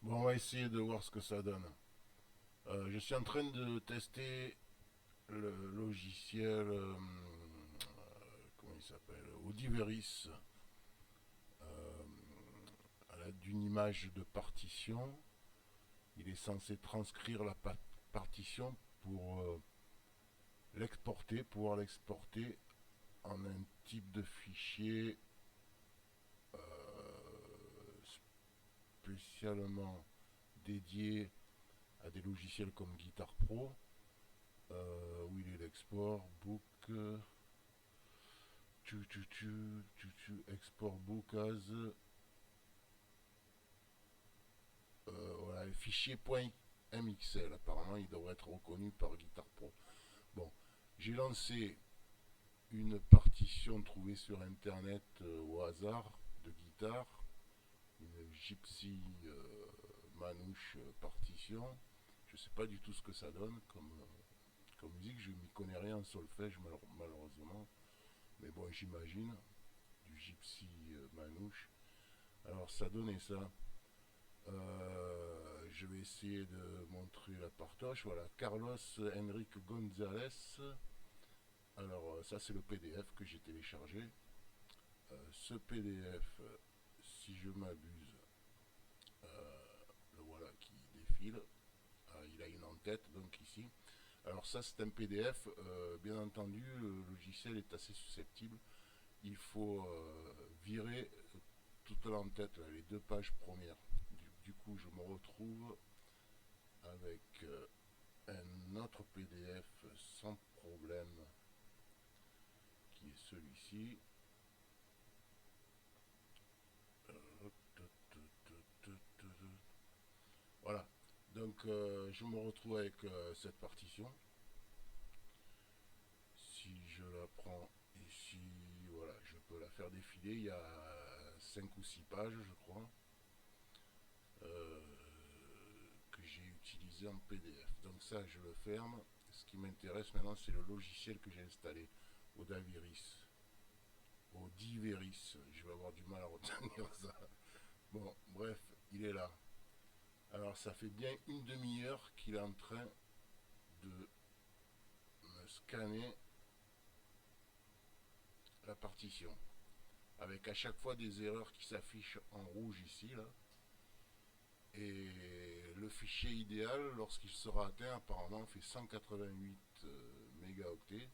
Bon, on va essayer de voir ce que ça donne. Je suis en train de tester le logiciel, comment il s'appelle, Audiveris, euh, à l'aide d'une image de partition. Il est censé transcrire la partition pour l'exporter, pouvoir l'exporter en un type de fichier spécialement dédié à des logiciels comme Guitar Pro. Où il est l'export book export book as voilà, fichier .mxl. Apparemment il devrait être reconnu par Guitar Pro. Bon, j'ai lancé une partition trouvée sur internet au hasard de guitare, une Gypsy manouche partition. Je sais pas du tout ce que ça donne comme musique, je m'y connais rien en solfège malheureusement, mais bon, j'imagine du Gypsy manouche. Alors ça donnait ça. Je vais essayer de montrer la partage. Voilà, Carlos Enrique González. Alors ça c'est le PDF que j'ai téléchargé. Ce PDF, si je m'abuse, le voilà qui défile. Il a une en-tête donc ici. Alors ça c'est un PDF. Bien entendu, le logiciel est assez susceptible. Il faut virer toute l'entête, les deux pages premières. Du coup, je me retrouve avec un autre PDF sans problème, qui est celui-ci. Voilà. Donc, je me retrouve avec cette partition. Si je la prends ici, voilà, je peux la faire défiler. Il y a 5 ou 6 pages, je crois, euh, que j'ai utilisé en PDF. Donc ça, je le ferme. Ce qui m'intéresse maintenant, c'est le logiciel que j'ai installé, Audiveris. Audiveris, je vais avoir du mal à retenir ça. Bon, bref, il est là. Alors ça fait bien une demi-heure qu'il est en train de me scanner la partition. Avec à chaque fois des erreurs qui s'affichent en rouge ici, là. Et le fichier idéal, lorsqu'il sera atteint, apparemment fait 188 mégaoctets.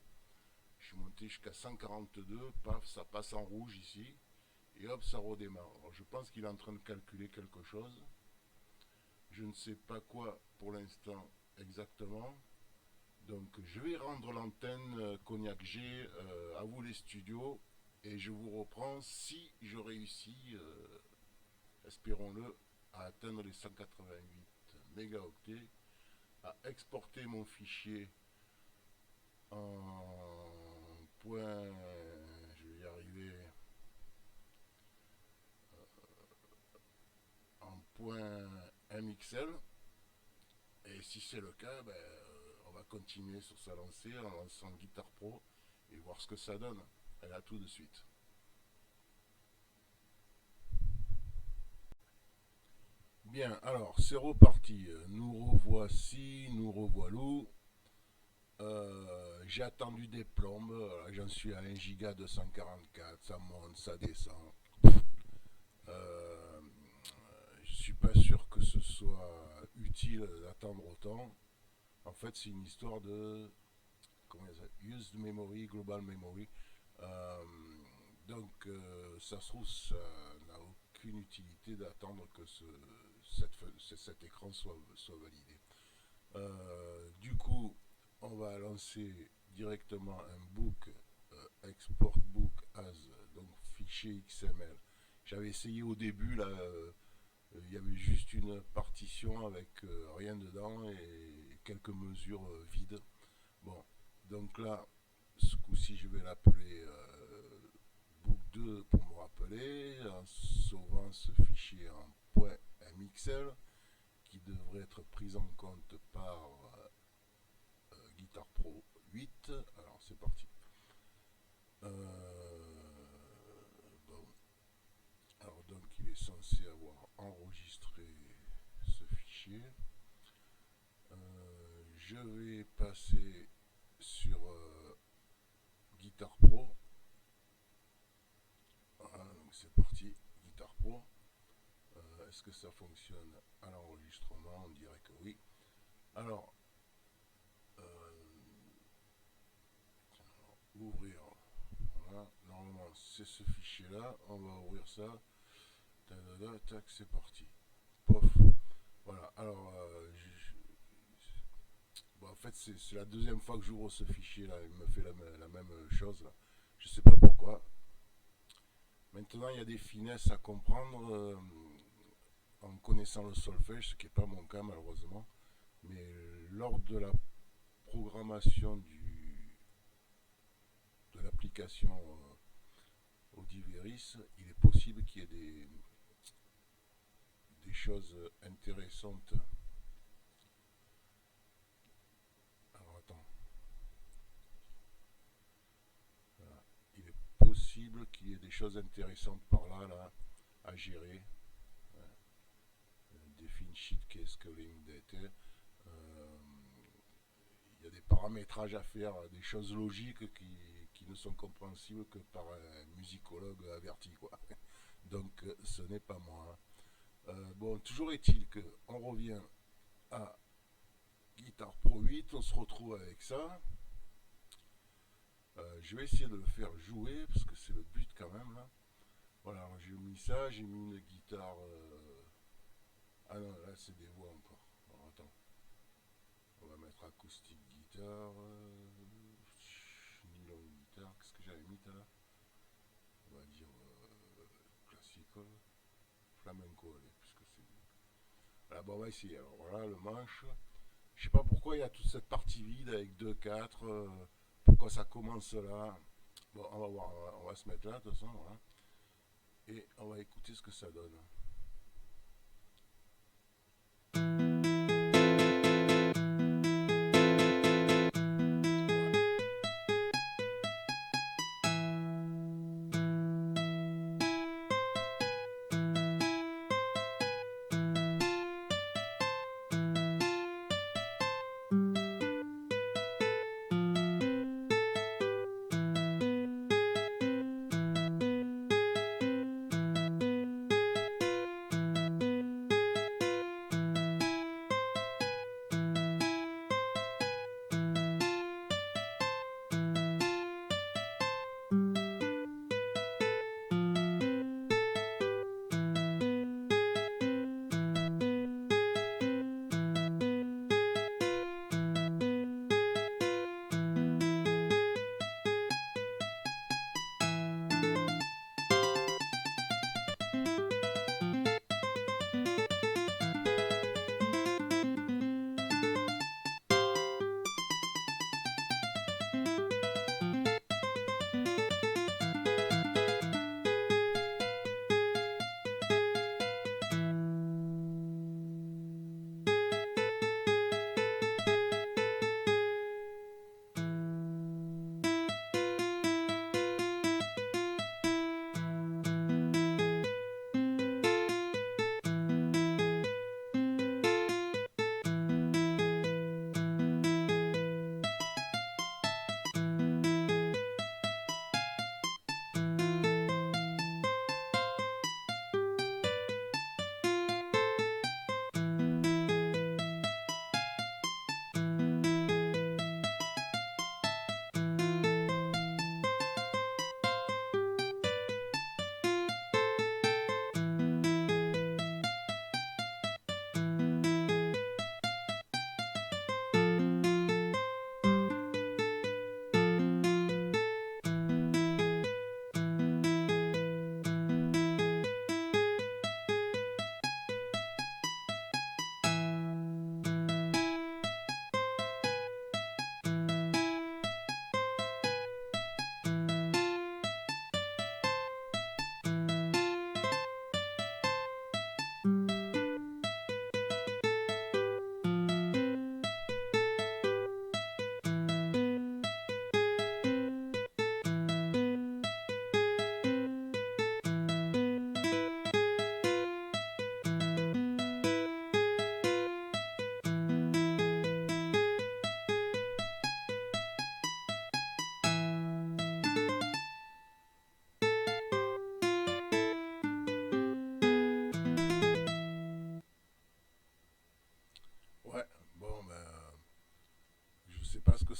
Je suis monté jusqu'à 142, paf, ça passe en rouge ici, et hop, ça redémarre. Alors, je pense qu'il est en train de calculer quelque chose. Je ne sais pas quoi pour l'instant exactement. Donc, je vais rendre l'antenne Cognac G à vous les studios, et je vous reprends si je réussis, espérons-le, à atteindre les 188 mégaoctets, à exporter mon fichier en point, je vais y arriver, en point MXL. Et si c'est le cas, ben, on va continuer sur sa lancée en lançant Guitar Pro et voir ce que ça donne. Et là, tout de suite. Bien, alors c'est reparti. Nous revoici, nous revoilà. J'ai attendu des plombes. J'en suis à 1 giga 244. Ça monte, ça descend. Euh, je suis pas sûr que ce soit utile d'attendre autant. En fait, c'est une histoire de comment used memory, global memory. Euh, donc, ça se trouve, ça n'a aucune utilité d'attendre que cet écran soit validé. Du coup, on va lancer directement un book, export book as, donc fichier XML. J'avais essayé au début, là, il y avait juste une partition avec rien dedans et quelques mesures vides. Bon, donc là, ce coup-ci, je vais l'appeler book 2 pour me rappeler, en sauvant ce fichier en .mxl qui devrait être pris en compte par Guitar Pro 8. Alors c'est parti. Bon, alors donc il est censé avoir enregistré fichier. Je vais passer sur Guitar Pro. Voilà, donc c'est parti, Guitar Pro. Est-ce que ça fonctionne à l'enregistrement? On dirait que oui. Alors, ouvrir. Voilà, normalement c'est ce fichier là. On va ouvrir ça. Tac, c'est parti. Pof. Voilà, alors bon, en fait c'est la deuxième fois que j'ouvre ce fichier là. Il me fait la même chose là. Je sais pas pourquoi. Maintenant il y a des finesses à comprendre en connaissant le solfège, ce qui n'est pas mon cas malheureusement. Mais lors de la programmation de l'application Audiveris, il est possible qu'il y ait des choses intéressantes. Alors attends. Voilà. Il est possible qu'il y ait des choses intéressantes par là à gérer. Define sheet case calling data. Il y a des paramétrages à faire, des choses logiques qui ne sont compréhensibles que par un musicologue averti, quoi. Donc ce n'est pas moi. Bon, toujours est-il qu'on revient à Guitar Pro 8, on se retrouve avec ça. Je vais essayer de le faire jouer parce que c'est le but quand même là. Voilà, j'ai mis ça, j'ai mis une guitare. Ah non, là c'est des voix encore. Alors, attends, on va mettre acoustique guitare, nylon guitare. Qu'est-ce que j'avais mis là? On va dire classical, flamenco, allez, puisque c'est. Voilà, bon, on va essayer. Alors voilà le manche. Je sais pas pourquoi il y a toute cette partie vide avec 2-4. Pourquoi ça commence là? Bon, on va voir, on va se mettre là de toute façon. Voilà. Et on va écouter ce que ça donne.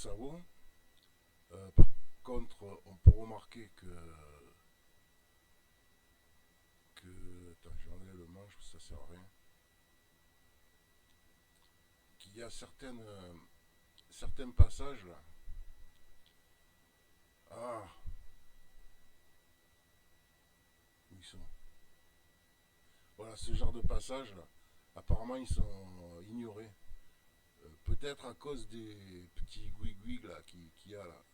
ça vaut. Par contre, on peut remarquer attends, j'ai enlevé le manche, ça sert à rien. Qu'il y a certains passages là. Ah, où ils sont. Voilà, ce genre de passages là. Apparemment, ils sont ignorés. Peut-être à cause des petits gouigouig là qu'il y a là.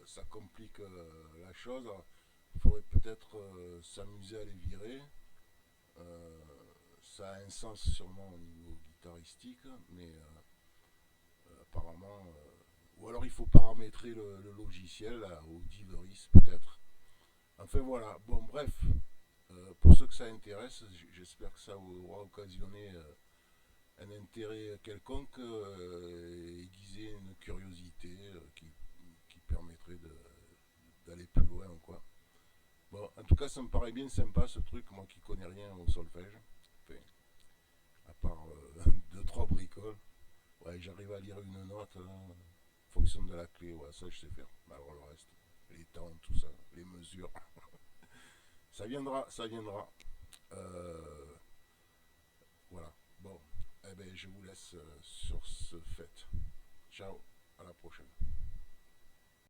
Ça complique la chose. Il faudrait peut-être s'amuser à les virer. Euh, Ça a un sens sûrement au niveau guitaristique, mais apparemment. Ou alors il faut paramétrer le logiciel là, au Diveris peut-être. Enfin voilà, bon bref, pour ceux que ça intéresse, j'espère que ça aura occasionné un intérêt quelconque, aiguiser une curiosité qui permettrait d'aller plus loin quoi. Bon, en tout cas ça me paraît bien sympa ce truc, moi qui connais rien au solfège. Enfin, à part deux trois bricoles. Ouais, j'arrive à lire une note en fonction de la clé, ouais, ça je sais faire. Alors le reste, les temps, tout ça, les mesures, ça viendra, ça viendra. Euh, voilà. Bon, eh ben je vous laisse sur ce fait. Ciao, à la prochaine.